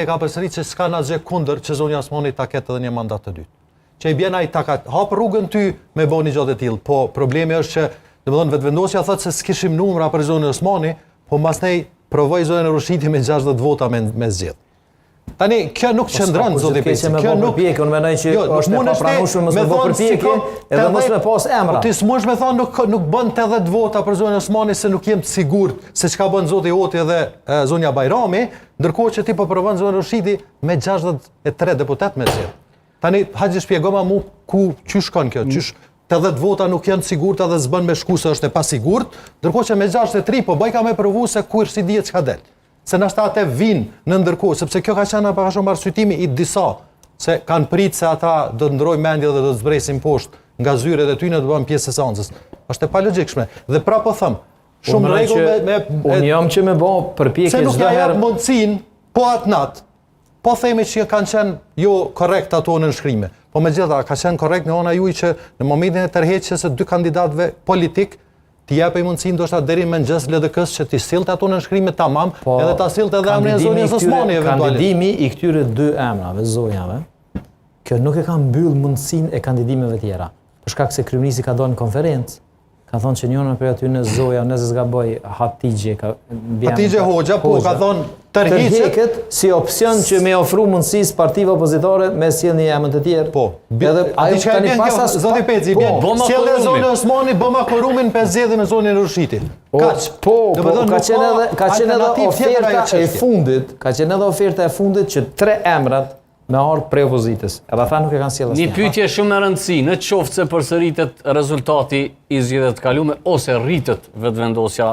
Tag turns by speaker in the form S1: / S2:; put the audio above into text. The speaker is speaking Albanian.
S1: e ka përsërit që s'ka asgjë kundër që zonja Osmani ta ketë edhe një mandat të dytë. Që i bjen ai ta ka hap rrugën ty me bëni gjatë të tillë, po problemi është që domethënë vetëvendosja thotë se s'kishim numra për zonën Osmani, po mbasnej provoi zonën Rushiti me 60 vota me zgjedh. Tani kjo nuk qëndron zoti Peci.
S2: Kjo nuk unë mendoj që është e papranueshme mos të bëj përpjekje edhe mos me pas emra.
S1: Ti s'mund me thonë nuk bën 80 vota për zonën Osmani se nuk jem të sigurt se çka bën zoti Oti dhe zonja Bajrami, ndërkohë që ti po provon zonën Rushiti me 63 deputet me zgjedh. Tani hajde shpjegoma mu çu shkon kjo, çu 80 vota nuk janë të sigurta dhe s'bën me shku se është e pasigurt, ndërkohë që me 63 po bëj ka me provu se kur si dihet çka del. Se nashta atë vinë në ndërkohë, sepse kjo ka qenë pak a shumë arsyetimi i disa, se kanë pritë se ata do të ndrojnë mendje dhe do të zbresin poshtë nga zyret e tyre të bëhen pjesë e seancës. Është e palogjikshme. Dhe pra po them, shumë rregull me
S2: unë jam që më bë përpjekje
S1: çdo herë. Se nuk ja jap mundsinë, po atë nat. Po themi që kanë qenë jo korrekt ato në nënshkrime. Po megjithatë ka qenë korrekt në ona juaj që në momentin e tërheqjes së dy kandidatëve politik ti japë mundësinë ndoshta deri në mëngjes LDK-s që ti sillte ato nënshkrime tamam, edhe ta sillte edhe emrin e zonjës Osmani eventualisht.
S2: Kandidimi i këtyre dy emrave zonjave, kjo nuk e ka mbyll mundësinë e kandidimeve tjera. Për shkak se kryeministri ka dhënë konferencë, ka thonë që njëra prej aty në Zoja, nëse s'gaboj, Hatixhe ka
S1: Hatixhe Hoxha, po ka thonë tërhiqet
S2: si opsion që me ofru mundësisë partive opozitore me sjellni emër të tjerë.
S1: Po.
S2: Edhe ajo tani pasas
S1: zoti Peci bën. Sjellë zonën Osmani, bëma forumin për zgjedhjen e zonën Rushiti. Kaç.
S2: Po, ka qenë edhe oferta e fundit, që 3 emrat me ardhë prej opozitës. Edhe ata nuk e kanë sjellë asnjë.
S3: Një pyetje shumë e rëndësishme, në qoftë se përsëritet rezultati i zgjedhjeve të kaluara ose rritet vetëvendosja